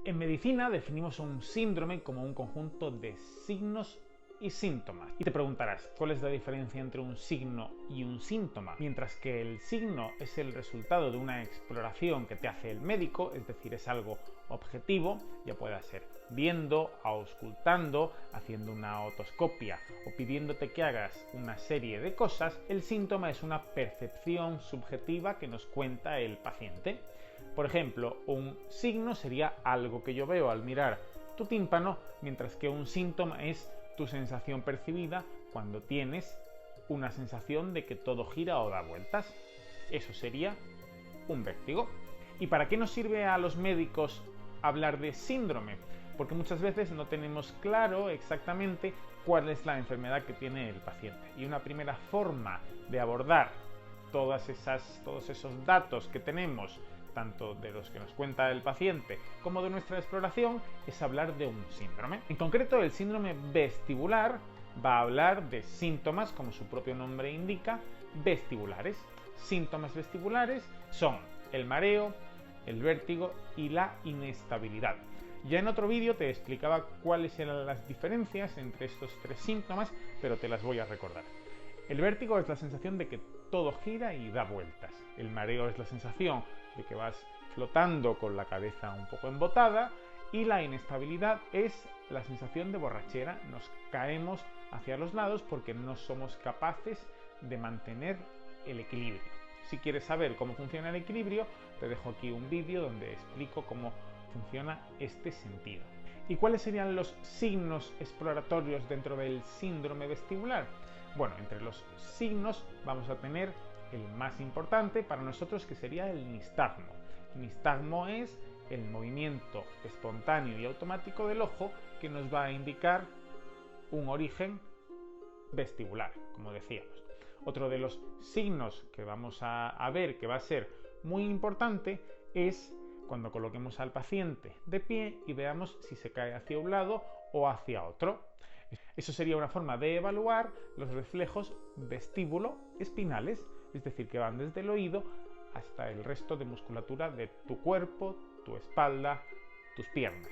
En medicina definimos un síndrome como un conjunto de signos y síntomas. Y te preguntarás, ¿cuál es la diferencia entre un signo y un síntoma? Mientras que el signo es el resultado de una exploración que te hace el médico, es decir, es algo objetivo, ya pueda ser viendo, auscultando, haciendo una otoscopia o pidiéndote que hagas una serie de cosas, el síntoma es una percepción subjetiva que nos cuenta el paciente. Por ejemplo, un signo sería algo que yo veo al mirar tu tímpano, mientras que un síntoma es tu sensación percibida cuando tienes una sensación de que todo gira o da vueltas. Eso sería un vértigo. ¿Y para qué nos sirve a los médicos hablar de síndrome? Porque muchas veces no tenemos claro exactamente cuál es la enfermedad que tiene el paciente. Y una primera forma de abordar todos esos datos que tenemos, tanto de los que nos cuenta el paciente como de nuestra exploración, es hablar de un síndrome. En concreto, el síndrome vestibular va a hablar de síntomas, como su propio nombre indica, vestibulares. Síntomas vestibulares son el mareo, el vértigo y la inestabilidad. Ya en otro vídeo te explicaba cuáles eran las diferencias entre estos tres síntomas, pero te las voy a recordar. El vértigo es la sensación de que todo gira y da vueltas. El mareo es la sensación de que vas flotando con la cabeza un poco embotada. Y la inestabilidad es la sensación de borrachera. Nos caemos hacia los lados porque no somos capaces de mantener el equilibrio. Si quieres saber cómo funciona el equilibrio, te dejo aquí un vídeo donde explico cómo funciona este sentido. ¿Y cuáles serían los signos exploratorios dentro del síndrome vestibular? Bueno, entre los signos vamos a tener el más importante para nosotros, que sería el nistagmo. El nistagmo es el movimiento espontáneo y automático del ojo que nos va a indicar un origen vestibular, como decíamos. Otro de los signos que vamos a ver que va a ser muy importante es cuando coloquemos al paciente de pie y veamos si se cae hacia un lado o hacia otro. Eso sería una forma de evaluar los reflejos vestíbulo-espinales, es decir, que van desde el oído hasta el resto de musculatura de tu cuerpo, tu espalda, tus piernas.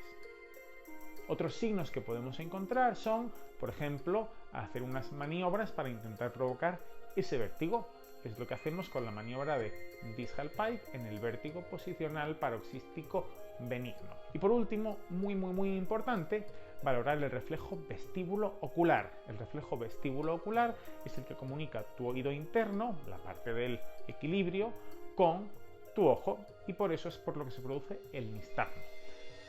Otros signos que podemos encontrar son, por ejemplo, hacer unas maniobras para intentar provocar ese vértigo. Es lo que hacemos con la maniobra de Vishalpike en el vértigo posicional paroxístico benigno. Y por último, muy importante, valorar el reflejo vestíbulo ocular. El reflejo vestíbulo ocular es el que comunica tu oído interno, la parte del equilibrio, con tu ojo, y por eso es por lo que se produce el nistagmo.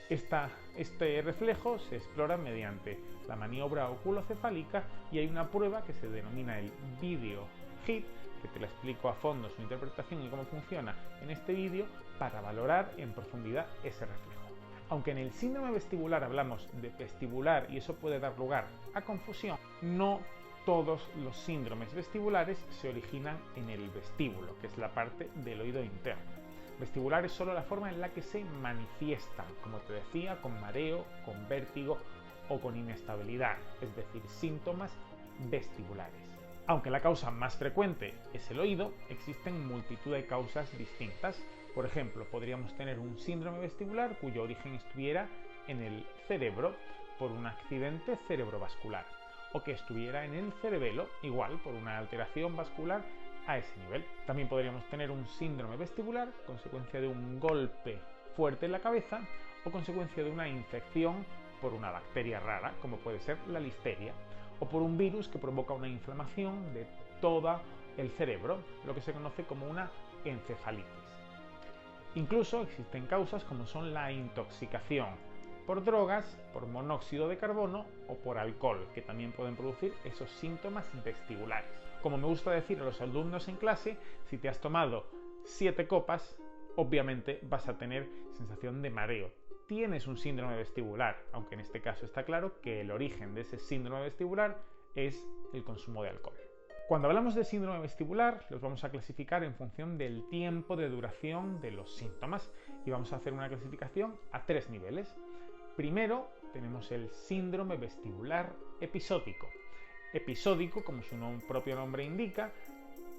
Este reflejo se explora mediante la maniobra oculocefálica y hay una prueba que se denomina el video HIT, que te la explico a fondo su interpretación y cómo funciona en este vídeo para valorar en profundidad ese reflejo. Aunque en el síndrome vestibular hablamos de vestibular y eso puede dar lugar a confusión, no todos los síndromes vestibulares se originan en el vestíbulo, que es la parte del oído interno. Vestibular es solo la forma en la que se manifiestan, como te decía, con mareo, con vértigo o con inestabilidad, es decir, síntomas vestibulares. Aunque la causa más frecuente es el oído, existen multitud de causas distintas. Por ejemplo, podríamos tener un síndrome vestibular cuyo origen estuviera en el cerebro por un accidente cerebrovascular, o que estuviera en el cerebelo, igual por una alteración vascular a ese nivel. También podríamos tener un síndrome vestibular consecuencia de un golpe fuerte en la cabeza o consecuencia de una infección por una bacteria rara, como puede ser la listeria, o por un virus que provoca una inflamación de todo el cerebro, lo que se conoce como una encefalitis. Incluso existen causas como son la intoxicación por drogas, por monóxido de carbono o por alcohol, que también pueden producir esos síntomas vestibulares. Como me gusta decir a los alumnos en clase, si te has tomado 7 copas, obviamente vas a tener sensación de mareo. Tienes un síndrome vestibular, aunque en este caso está claro que el origen de ese síndrome vestibular es el consumo de alcohol. Cuando hablamos de síndrome vestibular, los vamos a clasificar en función del tiempo de duración de los síntomas y vamos a hacer una clasificación a 3 niveles. Primero, tenemos el síndrome vestibular episódico. Episódico, como su propio nombre indica,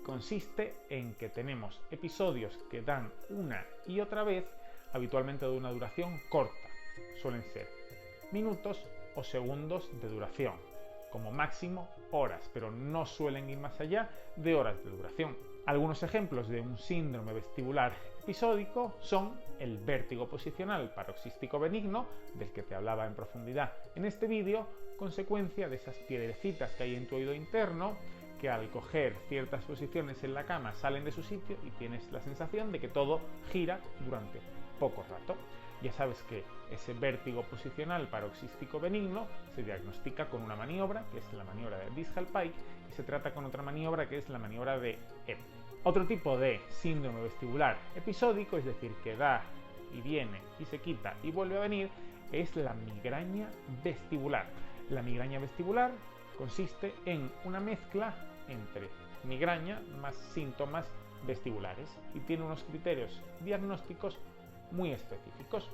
consiste en que tenemos episodios que dan una y otra vez, habitualmente de una duración corta. suelen ser minutos o segundos de duración, como máximo horas, pero no suelen ir más allá de horas de duración. Algunos ejemplos de un síndrome vestibular episódico son el vértigo posicional paroxístico benigno, del que te hablaba en profundidad en este vídeo, consecuencia de esas piedrecitas que hay en tu oído interno, que al coger ciertas posiciones en la cama salen de su sitio y tienes la sensación de que todo gira durante poco rato. Ya sabes que ese vértigo posicional paroxístico benigno se diagnostica con una maniobra, que es la maniobra de Dishall-Pike, y se trata con otra maniobra, que es la maniobra de Epp. Otro tipo de síndrome vestibular episódico, es decir, que da y viene y se quita y vuelve a venir, es la migraña vestibular. La migraña vestibular consiste en una mezcla entre migraña más síntomas vestibulares y tiene unos criterios diagnósticos muy específicos.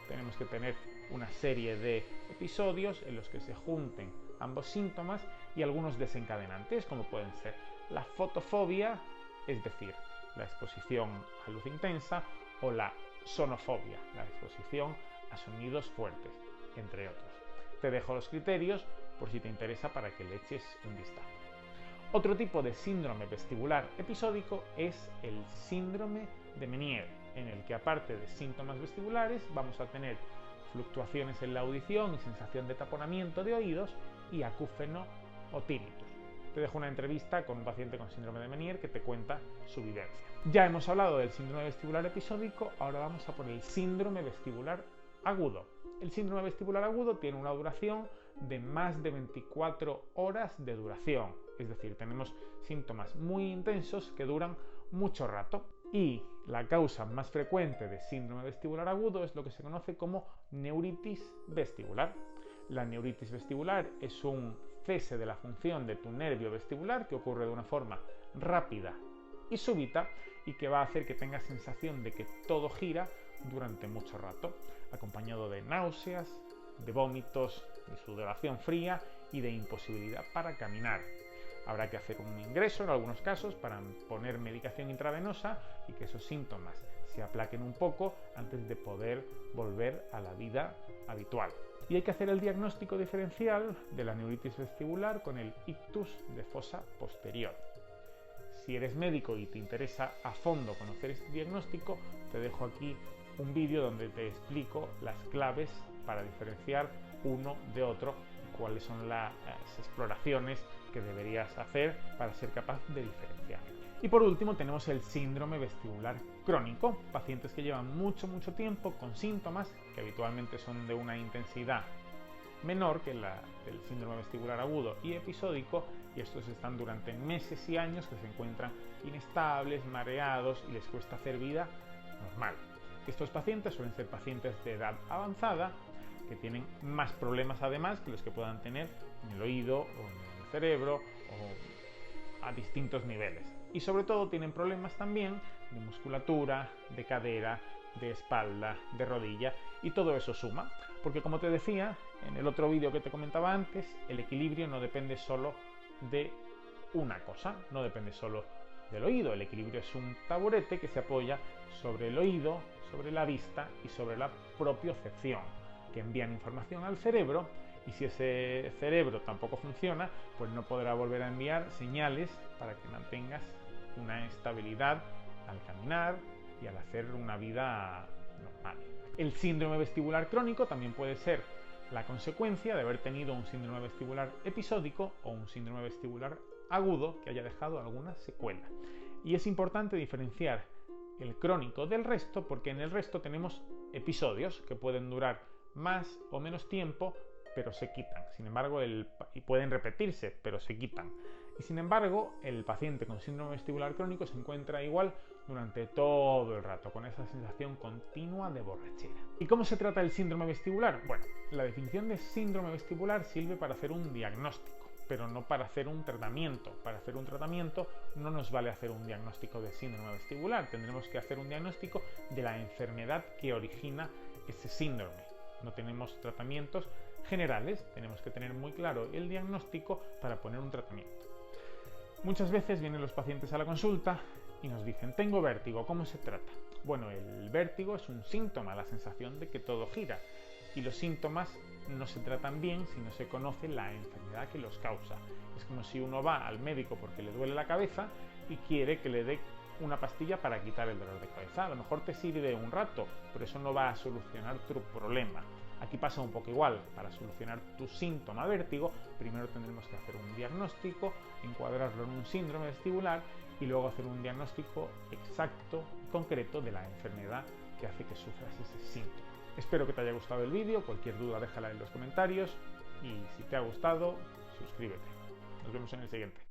Tenemos que tener una serie de episodios en los que se junten ambos síntomas y algunos desencadenantes, como pueden ser la fotofobia, es decir, la exposición a luz intensa, o la sonofobia, la exposición a sonidos fuertes, entre otros. Te dejo los criterios por si te interesa para que le eches un vistazo. Otro tipo de síndrome vestibular episódico es el síndrome de Meniere, en el que aparte de síntomas vestibulares vamos a tener fluctuaciones en la audición y sensación de taponamiento de oídos y acúfeno o tinnitus. Te dejo una entrevista con un paciente con síndrome de Meniere que te cuenta su vivencia. Ya hemos hablado del síndrome vestibular episódico, ahora vamos a por el síndrome vestibular agudo. El síndrome vestibular agudo tiene una duración de más de 24 horas de duración, es decir, tenemos síntomas muy intensos que duran mucho rato. Y la causa más frecuente de síndrome vestibular agudo es lo que se conoce como neuritis vestibular. La neuritis vestibular es un cese de la función de tu nervio vestibular que ocurre de una forma rápida y súbita y que va a hacer que tengas sensación de que todo gira durante mucho rato, acompañado de náuseas, de vómitos, de sudoración fría y de imposibilidad para caminar. Habrá que hacer un ingreso en algunos casos para poner medicación intravenosa y que esos síntomas se aplaquen un poco antes de poder volver a la vida habitual. Y hay que hacer el diagnóstico diferencial de la neuritis vestibular con el ictus de fosa posterior. Si eres médico y te interesa a fondo conocer este diagnóstico, te dejo aquí un vídeo donde te explico las claves para diferenciar uno de otro y cuáles son las exploraciones que deberías hacer para ser capaz de diferenciar. Y por último tenemos el síndrome vestibular crónico, pacientes que llevan mucho tiempo con síntomas que habitualmente son de una intensidad menor que la del síndrome vestibular agudo y episódico, y estos están durante meses y años que se encuentran inestables, mareados y les cuesta hacer vida normal. Estos pacientes suelen ser pacientes de edad avanzada que tienen más problemas además que los que puedan tener en el oído o en el cerebro o a distintos niveles. Y sobre todo tienen problemas también de musculatura, de cadera, de espalda, de rodilla, y todo eso suma, porque como te decía en el otro vídeo que te comentaba antes, el equilibrio no depende solo de una cosa, no depende solo del oído. El equilibrio es un taburete que se apoya sobre el oído, sobre la vista y sobre la propiocepción, que envían información al cerebro, y si ese cerebro tampoco funciona, pues no podrá volver a enviar señales para que mantengas una estabilidad al caminar y al hacer una vida normal. El síndrome vestibular crónico también puede ser la consecuencia de haber tenido un síndrome vestibular episódico o un síndrome vestibular agudo que haya dejado alguna secuela. Y es importante diferenciar el crónico del resto, porque en el resto tenemos episodios que pueden durar más o menos tiempo, pero se quitan. Sin embargo, y pueden repetirse, pero se quitan. Y sin embargo, el paciente con síndrome vestibular crónico se encuentra igual durante todo el rato, con esa sensación continua de borrachera. ¿Y cómo se trata el síndrome vestibular? Bueno, la definición de síndrome vestibular sirve para hacer un diagnóstico, pero no para hacer un tratamiento. Para hacer un tratamiento no nos vale hacer un diagnóstico de síndrome vestibular, tendremos que hacer un diagnóstico de la enfermedad que origina ese síndrome. No tenemos tratamientos generales, tenemos que tener muy claro el diagnóstico para poner un tratamiento. Muchas veces vienen los pacientes a la consulta y nos dicen: tengo vértigo, ¿cómo se trata? Bueno, el vértigo es un síntoma, la sensación de que todo gira, y los síntomas no se tratan bien si no se conoce la enfermedad que los causa. Es como si uno va al médico porque le duele la cabeza y quiere que le dé una pastilla para quitar el dolor de cabeza. A lo mejor te sirve un rato, pero eso no va a solucionar tu problema. Aquí pasa un poco igual. Para solucionar tu síntoma vértigo, primero tendremos que hacer un diagnóstico, encuadrarlo en un síndrome vestibular y luego hacer un diagnóstico exacto y concreto de la enfermedad que hace que sufras ese síntoma. Espero que te haya gustado el vídeo, cualquier duda déjala en los comentarios y si te ha gustado, suscríbete. Nos vemos en el siguiente.